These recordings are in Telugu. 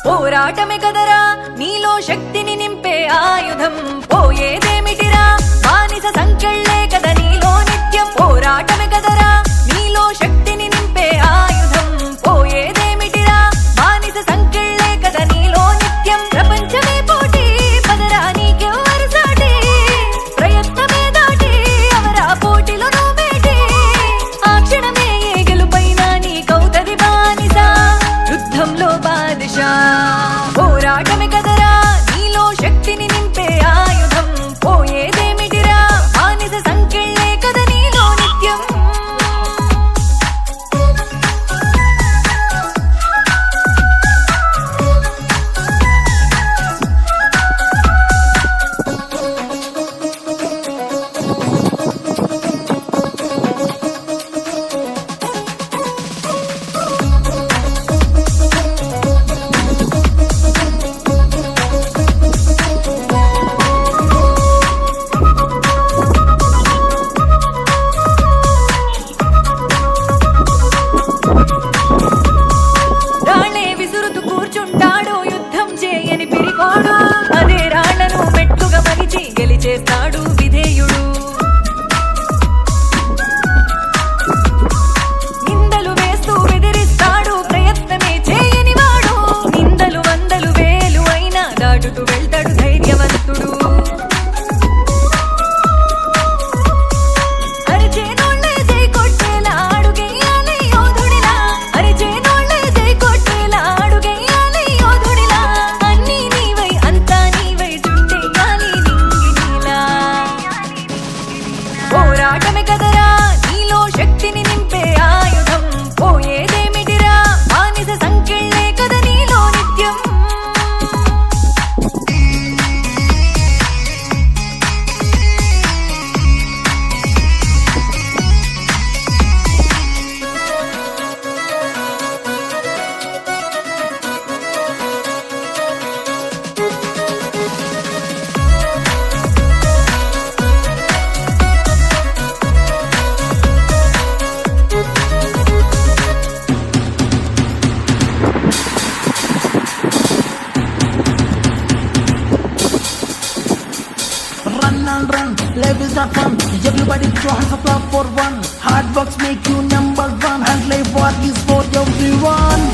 పోరాటమే కదరా నీలో శక్తిని నింపే ఆయుధం పోయేదేమిటిరా బానిస సంకెళ్ళే కదా నీలో నిత్యం పోరాటమే కదరా నీలో శక్తిని నింపే ఆయుధం పోయేదేమిటిరా బానిస సంకెళ్ళే కదా నీలో నిత్యం ప్రపంచమే పోటీ పదరా నీకెవ్వరు సాటి ప్రయత్నమే దాటి అవరా పోటీలో నువ్వేటి ఆ క్షణమే ఏ గెలుపైనా నీకవుతది బానిస యుద్ధంలో బాదిషా పోరాటమే కదరా నీలో శక్తిని నింపే ఆయుధం పోయేదేమిటిరా బానిస సంకెళ్ళే కదా నీలో నిత్యం రాళ్లే విసురుతూ కూర్చుంటాడు యుద్ధం చేయని పిరికోడు అదే రాళ్లను మెట్టుగా మలిచి గెలిచేస్తాడు విధేయుడు నిందలు వేస్తూ బెదిరిస్తాడు ప్రయత్నమే చేయని వాడు నిందలు వందలు వేలు అయినా దాటుతూ వెళ్తాడు ధైర్యవంతుడు అరిచేనోళ్ళే జై కొట్టేలా అడుగెయ్యాలి యోధుడిలా అరిచేనోళ్ళే జై కొట్టేలా అడుగెయ్యాలి యోధుడిలా అన్నీ నీవై అంతా నీవై చుట్టెయ్యాలి నింగినిలా పోరాటమే కదరా నీలో శక్తిని నింపే ఆయుధం పోయేదేమిటిరా బానిస సంకెళ్ళే కదా నీలో నిత్యం Run and run, life is not fun. Everybody throw hands up love for one. Hard works make you number one, and life work is for everyone.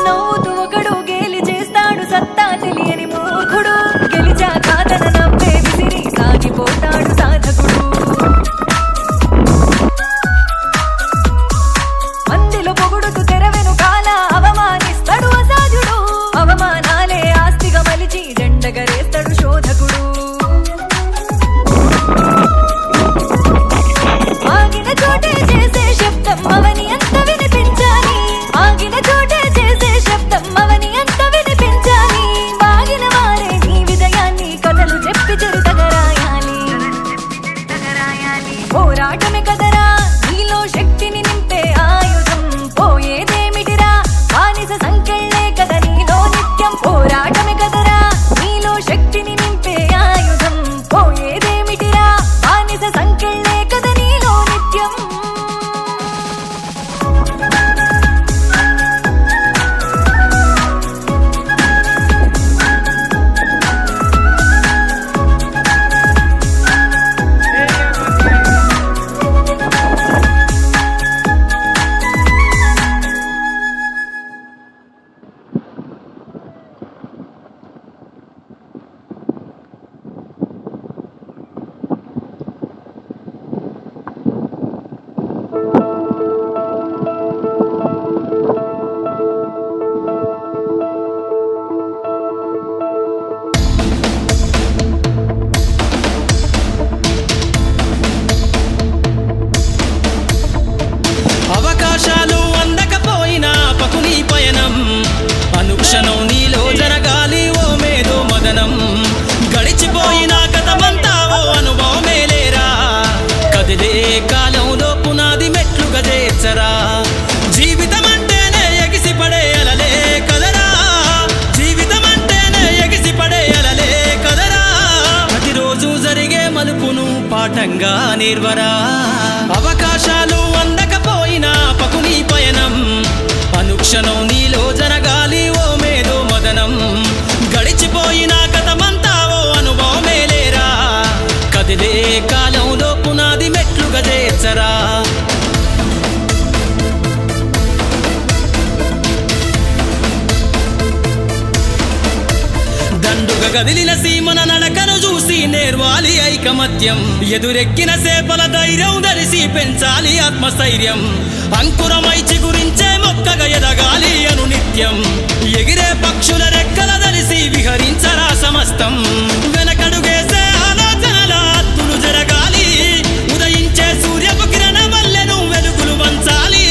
నవ్వుతూ ఒకడు గేలి చేస్తాడు సత్తా తెలియని మూర్ఖుడు గెలిచాక తన నవ్వే విసిరి సాగిపోతాడు సాధకుడు మందిలో పొగుడుతూ తెర వెనుకాల అవమానిస్తాడు అసాధ్యుడు అవమానాలే ఆస్తిగా మలిచి జెండగరేస్తాడు శోధకుడు నేర్వరా అవకాశాలు అందకపోయినా పకుని పయనం అనుక్షణం నీలో జరగాలి ఓ మేధో మదనం గడిచిపోయిన కథమంతా ఓ అనుభవమే లేరా కదిలే కాలంలో పునాది మెట్లుగా చేర్చరా దండుగా కదిలిన సీమన నడకను చూసి నేర్వాలి ఐకమత్యం ఎదురెక్కిన సేపల ధైర్యం ధరిసి పెంచాలి ఆత్మస్థైర్యం అంకురమై చిగురించే మొక్కగా ఎదగాలి అను నిత్యం ఎగిరే పక్షుల రెక్కల ధరిసి విహరించరా సమస్తం వెనకడుగేసే ఆలోచనల అత్తులు జరగాలి ఉదయించే సూర్యపు కిరణ వల్లెను వెలుగులు వంచాలి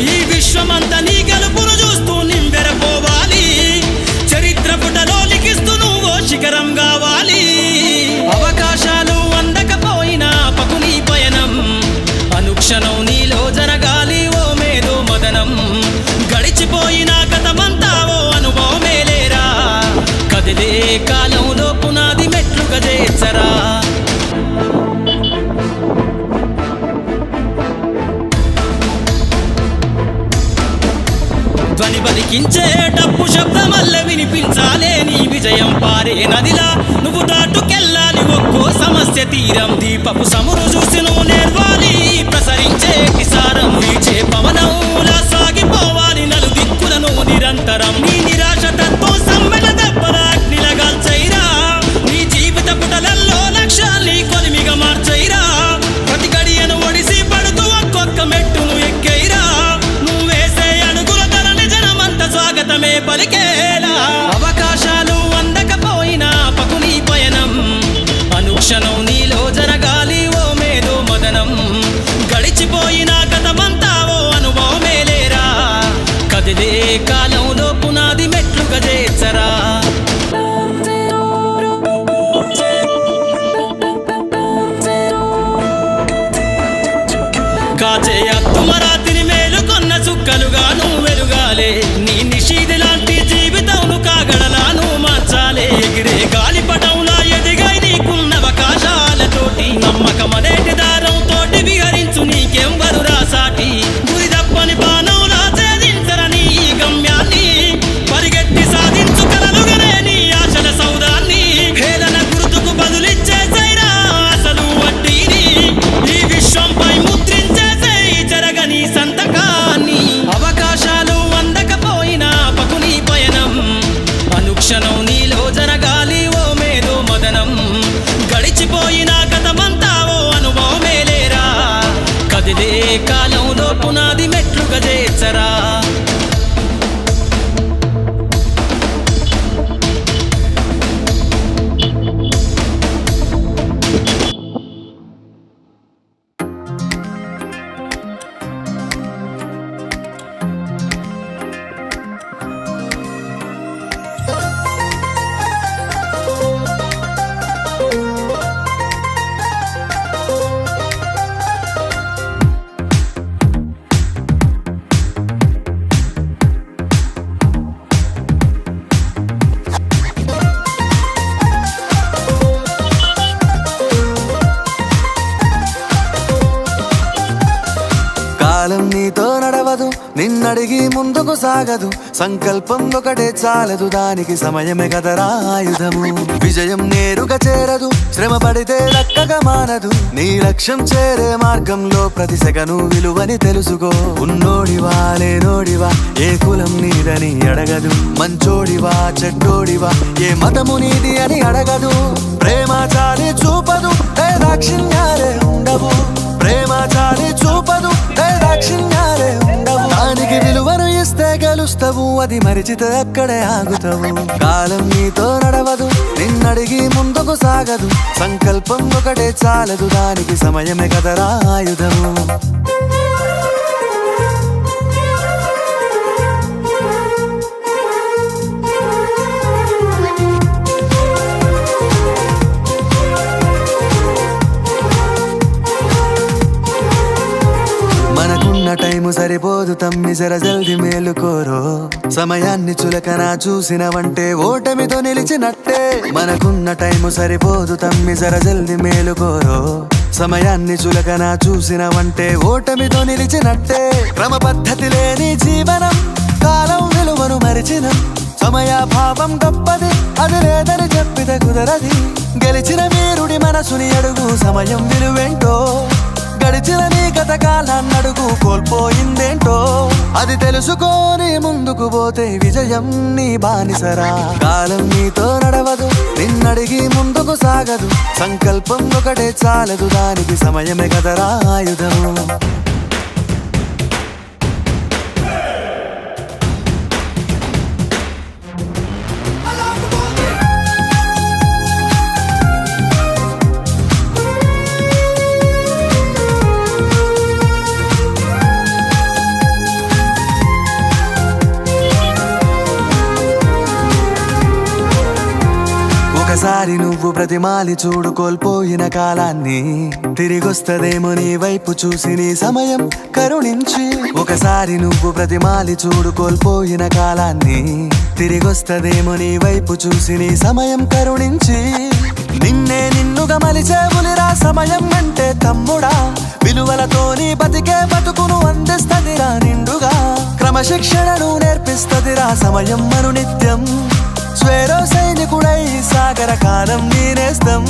ఈ విశ్వమంతా నీ గెలుపును చూస్తూ నింబెరపోవాలి చరిత్ర పుటలో లిఖిస్తూ నువ్వు శిఖరం కావాలి అవకాశాలు అందకపోయినా పకుని పయనం అనుక్షణం నీలో జరగాలి ఓ మేధో మదనం గడిచిపోయిన కథమంతా ఓ అనుభవమే లేరా కదిలే కాలంలో పునాది మెట్లుగా చేర్చరా ధ్వని బలికించే డప్పు శబ్దమల్ల వినిపించాలే నీ విజయం పారే నదిలా నువ్వు దాటుకెళ్ళాలి ఒక్కో సమస్య తీరం దీపపు సమురు చూసి నువ్వు నేర్వాలి ప్రసరించే కిసారం వీచే పవనంలా సాగిపోవాలి నలు దిక్కులను నిరంతరం నీ నిరాశ తత్వం సమ్మెల దెబ్బల అగ్నిలగాల్చైరా నీ జీవిత పుటలల్లో లక్ష్యాల్ని కొలిమిగా మార్చైరా ప్రతి గడియను ఒడిసి పడుతూ ఒక్కొక్క మెట్టును ఎక్కైరా నువ్వేసే అడుగుల ధరని జనమంత స్వాగతమే పలికేలా అవకాశాలు అందకపోయినా పకుని పయనం అనుక్షణం నీలో జరగాలి ఓ మేధో మదనం గడిచిపోయిన కథమంతా ఓ అనుభవమే లేరా కదిలే కాలంలో పునాది మెట్లుగా చేర్చరా కాచే అత్తుమరాతిని మేలుకొన్న చుక్కలుగా నువ్వు వెలుగాలే నీ నిషీది లాంటి జీవితంను కాగడలాను మార్చాలే ఎగిరే గాలిపటంలా ఎదిగాయి నీకున్న అవకాశాలతోటి నమ్మకమనేటి దారం తోటి విహరించు నీకెంవరు రాసాటి గురి తప్పని బాణంలా ఛేదించరని ఈ గమ్యాన్ని పరిగెత్తి సాధించు కలలుగనే నీ ఆశల సౌదాన్ని హేళన గుర్తుకు బదులిచ్చేసైరా అసలు వడ్డీని ఈ విశ్వంపై ముద్రించేసే జరగని సంతకాన్ని అవకాశాలు అందకపోయినా పకుని పయనం అనుక్షణం నీలో జరగాలి ఓ మేధో మదనం గడిచిపోయిన కథమంతా ఓ అనుభవమే లేరా కదిలే కాలంలో పునాది మెట్లుగా చేర్చరా కాలం నీతో నడవదు నిన్నడిగి ముందుకు సాగదు సంకల్పం ఒకటే చాలదు దానికి సమయమే కదరా ఆయుధము విజయం నేరుగా చేరదు శ్రమ పడితే దక్కగా మానదు నీ లక్ష్యం చేరే మార్గంలో ప్రతి సెకను విలువని తెలుసుకో ఉన్నోడివా లేనోడివా ఏ కులం నీదని అడగదు మంచోడివా చెడ్డోడివా ఏ మతము నీది అని అడగదు ప్రేమ చాలి చూపదు దాక్షిణ్యాలే ఉండవు ప్రేమ చాలి చూపదు దాక్షిణ్యాలే ఉండవు దానికి విలువను ఇస్తే గెలుస్తావు అది మరిచితే అక్కడే ఆగుతావు కాలం నీతో నడవదు నిన్నడిగి ముందుకు సాగదు సంకల్పం ఒకటే చాలదు దానికి సమయమే కదరా ఆయుధము టైము సరిపోదు తమ్మి జర జల్ది మేలుకోరో సమయాన్ని చులకన చూసినవంటే ఓటమితో నిలిచినట్టే మనకున్న టైము సరిపోదు తమ్మి జర జల్ది మేలుకోరో సమయాన్ని చులకన చూసినవంటే ఓటమితో నిలిచినట్టే. క్రమ పద్ధతి లేని జీవనం, కాలం విలువను మరిచినం. సమయాభావం గొప్పది, అది లేదని చెప్పితే కుదరది. గెలిచిన వీరుడి మనసుని అడుగు, సమయం విలువేంటో. గడిచిన నీ గత కాలాన్నడుగు, కోల్పోయిందేంటో. అది తెలుసుకొని ముందుకు పోతే విజయం నీ బానిసరా. కాలం నీతో నడవదు, నిన్నడిగి ముందుకు సాగదు. సంకల్పం ఒకటే చాలదు, దానికి సమయమే కదరా ఆయుధము. ఒకసారి నువ్వు ప్రతిమాలి చూడు కోల్పోయిన కాలాన్ని, తిరిగొస్తదేమో నీ వైపు చూసి నీ సమయం కరుణించి. ఒకసారి నువ్వు ప్రతిమాలి చూడు కోల్పోయిన కాలాన్ని, తిరిగొస్తదేమో నీ వైపు చూసి నీ సమయం కరుణించి. నిన్నే నిన్నుగా మలిచేవులిరా సమయం అంటే తమ్ముడా. విలువలతోని బతికే బతుకును అందిస్తదిరా నిండుగా. క్రమశిక్షణను నేర్పిస్తదిరా సమయం మను నిత్యం. స్వేరో సైనికుడై సాగర కాలం నీనేస్తం.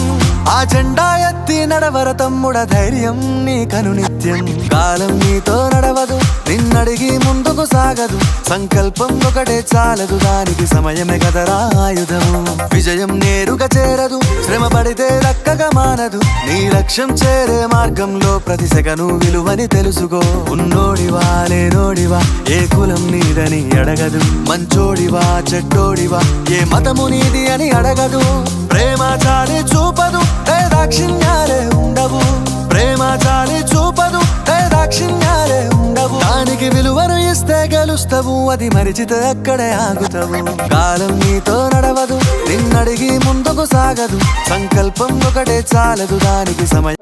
ఆ జెండా ఎత్తి నడవర తమ్ముడ, ధైర్యం నీ కను నిత్యం. కాలం నీతో నడవదు, నిన్నడిగి ముందుకు సాగదు. సంకల్పం ఒకటే చాలదు, దానికి సమయమే కదరా ఆయుధము. విజయం నేరుగా చేరదు, శ్రమ పడితే దక్కగా మానదు. నీ లక్ష్యం చేరే మార్గంలో ప్రతి సెకను విలువని తెలుసుకో. ఉన్నోడివా లేనోడివా, ఏ కులం నీదని అడగదు. మంచోడివా చెడ్డోడివా, ఏ మతము నీది అని అడగదు. ప్రేమ చాలి చూపదు, దాక్షిణ్యాలే ఉండవు. ప్రేమ చాలి చూపదు, దాక్షిణ్యాలే ఉండవు. దానికి విలువను ఇస్తే గెలుస్తావు, అది మరిచితే అక్కడే ఆగుతావు. కాలం నీతో నడవదు, నిన్నడిగి ముందుకు సాగదు. సంకల్పం ఒకటే చాలదు, దానికి సమయం.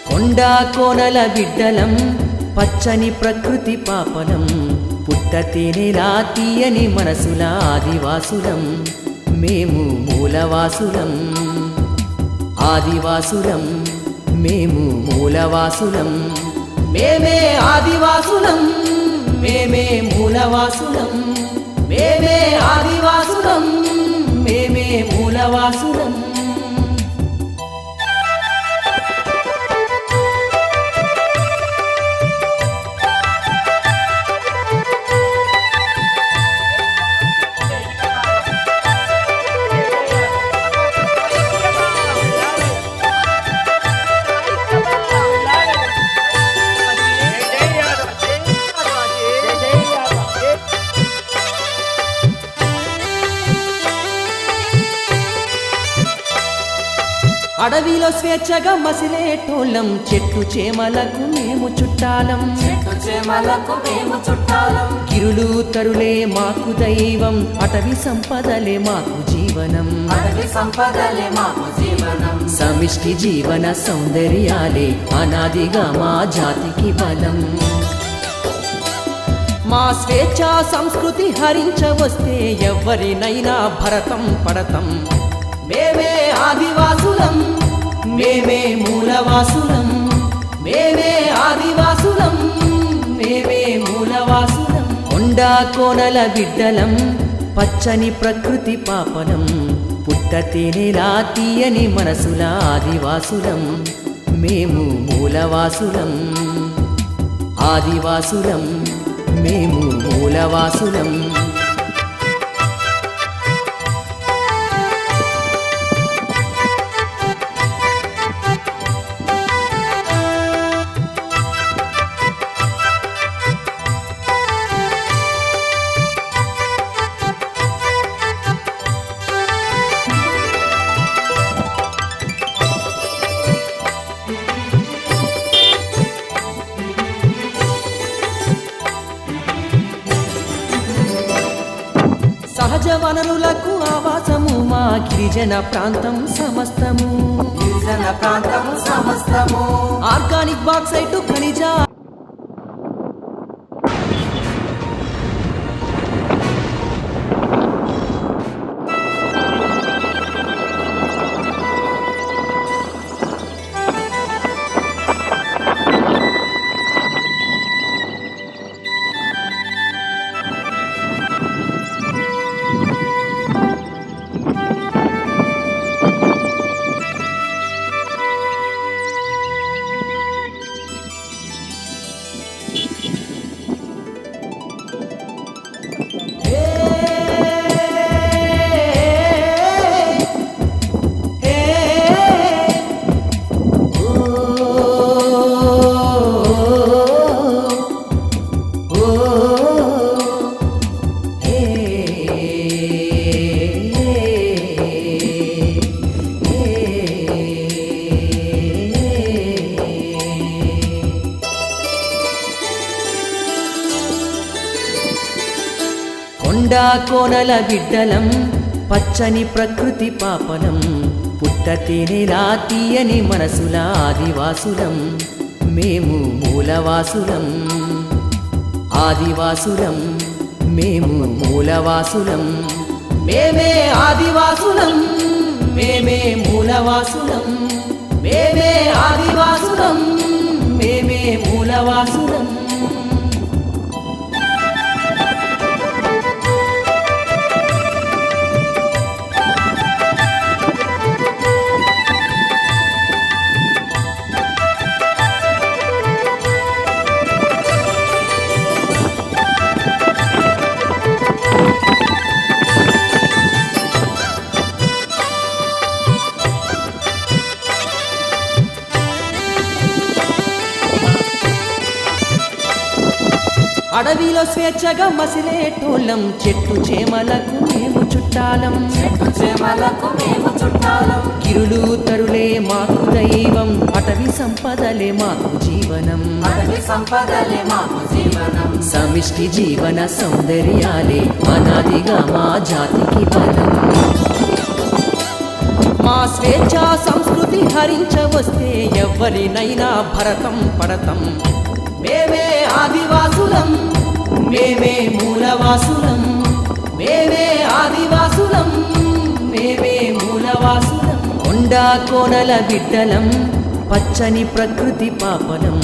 కొండా కోనల బిడ్డలం, పచ్చని ప్రకృతి పాపనం. పుట్ట తేనెలా తీయని మనసుల ఆదివాసులం. మేము మూలవాసులం, ఆదివాసులం. మేము మూలవాసులం, మేమే ఆదివాసులం. మేమే మూలవాసులం, మేమే ఆదివాసులం. మేమే మూలవాసులం. అడవిలో స్వేచ్ఛగా మసిలేటోళ్ళం, చెట్టు చేమలకు మేము చుట్టాలం. కిరులు తరులే మాకు దైవం, అటవీ సంపదలే మాకు జీవనం. సమిష్టి జీవన సౌందర్యాలే అనాదిగా మా జాతికి బలం. మా స్వేచ్ఛా సంస్కృతి హరించవస్తే ఎవరినైనా భరతం పడతం. మేమే ఆదివాసులం, మేమే మూలవాసులం. మేమే ఆదివాసులం, మేమే మూలవాసులం. కొండా కోనల బిడ్డలం, పచ్చని ప్రకృతి పాపనం పుట్టతేనేలా తీయని మనసుల ఆదివాసులం మేము మూలవాసులం ఆదివాసులం మేము మూలవాసులం సహజ వనరులకు ఆవాసము మా గిరిజన ప్రాంతం సమస్తము ఆర్గానిక్ బాక్సైట్ ఖనిజ కొండా కోనల బిడ్డలం పచ్చని ప్రకృతి పాపనం పుట్టతేనేలా తీయని మనసుల ఆదివాసులం మేము మూలవాసులం ఆదివాసులం మేము మూలవాసులం మేమే ఆదివాసులం మేమే మూలవాసులం మేమే ఆదివాసులం మేమే మూలవాసులం అడవిలో స్వేచ్ఛగా మసిలేటోళ్ళం చెట్టు చేమలకు మేము చుట్టాలం గిరులు తరులే మాకు దైవం అటవీ సంపదలే మాకు జీవనం సమిష్టి జీవన సౌందర్యాలే అనాదిగా మా జాతికి బలం మా స్వేచ్ఛ సంస్కృతి హరించవస్తే ఎవ్వరినైనా భరతం పడతం మేమే ఆదివాసులం మేమే మూలవాసులం మేమే ఆదివాసులం మేమే మూలవాసులం కొండా కోనల బిడ్డలం పచ్చని ప్రకృతి పాపనం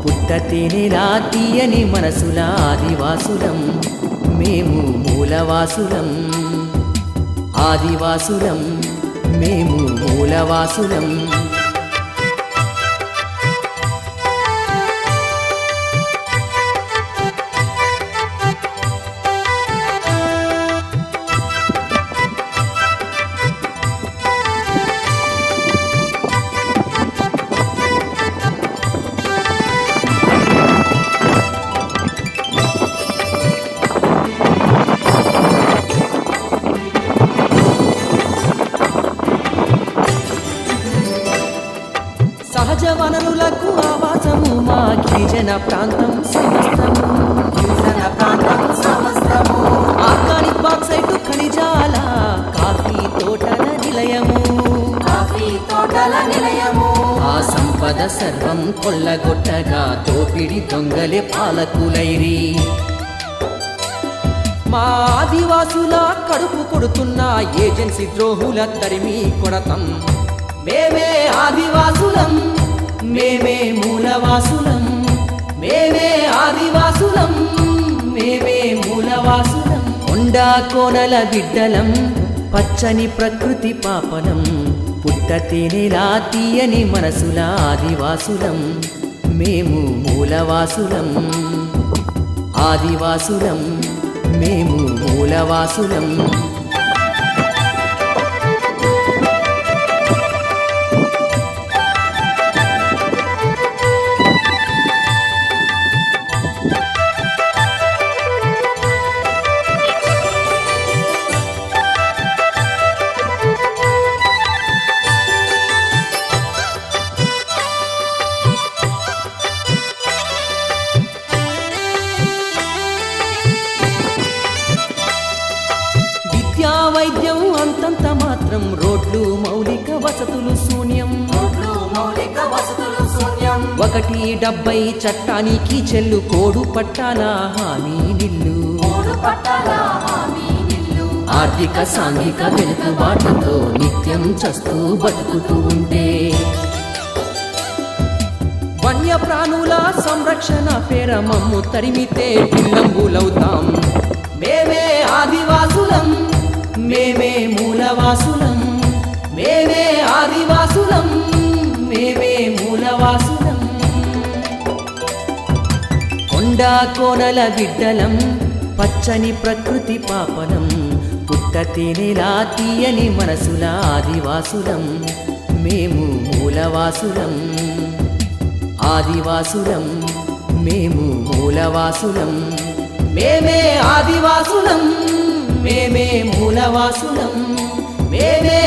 పుట్టతేనేలా తీయని మనసుల ఆదివాసులం మేము మూలవాసులం ఆదివాసులం మేము మూలవాసులం సహజ వనరులకు ఆవాసము మా గిరిజన ప్రాంతం సమస్తము ఆర్గానిక్ బాక్సైట్ ఖనిజాల కాఫీ తోటల నిలయము ఆ సంపద సర్వం కొల్లగొట్టగా దోపిడి దొంగలే పాలకులైరి మా ఆదివాసుల కడుపు కొడుతున్న ఏజెన్సీ ద్రోహుల తరిమి కొడతం మేమే ఆదివాసులం మేమే మూలవాసులం మేమే ఆదివాసులం మేమే మూలవాసులం కొండ కొండా కోనల బిడ్డలం పచ్చని ప్రకృతి పాపనం పుట్ట తేనెలా తీయని మనసుల ఆదివాసులం మేము మూలవాసులం ఆదివాసులం మేము మూలవాసులం విద్యా వైద్యం అంతంత మాత్రం రోడ్లు మౌలిక వసతులు శూన్యం 170 చట్టానికి చెల్లు కోడు పట్టాల హామీ నిల్లు ఆర్థిక సాంఘిక వెనుకబాటుతో నిత్యం చస్తూ బతుకుతూ ఉంటే వన్య ప్రాణుల సంరక్షణ పేర మమ్ము తరిమితే పిల్లంబులవుతాం మేమే ఆదివాసులం మేమే మూలవాసులం మేమే ఆదివాసులం మేమే మూలవాసులం కొండా కోనల బిడ్డలం పచ్చని ప్రకృతి పాపనం పుట్ట తేనెలా తీయని మనసుల ఆదివాసులం మేము మూలవాసులం ఆదివాసులం మేము మూలవాసులం మేమే ఆదివాసులం మేమే మూలవాసులం మేమే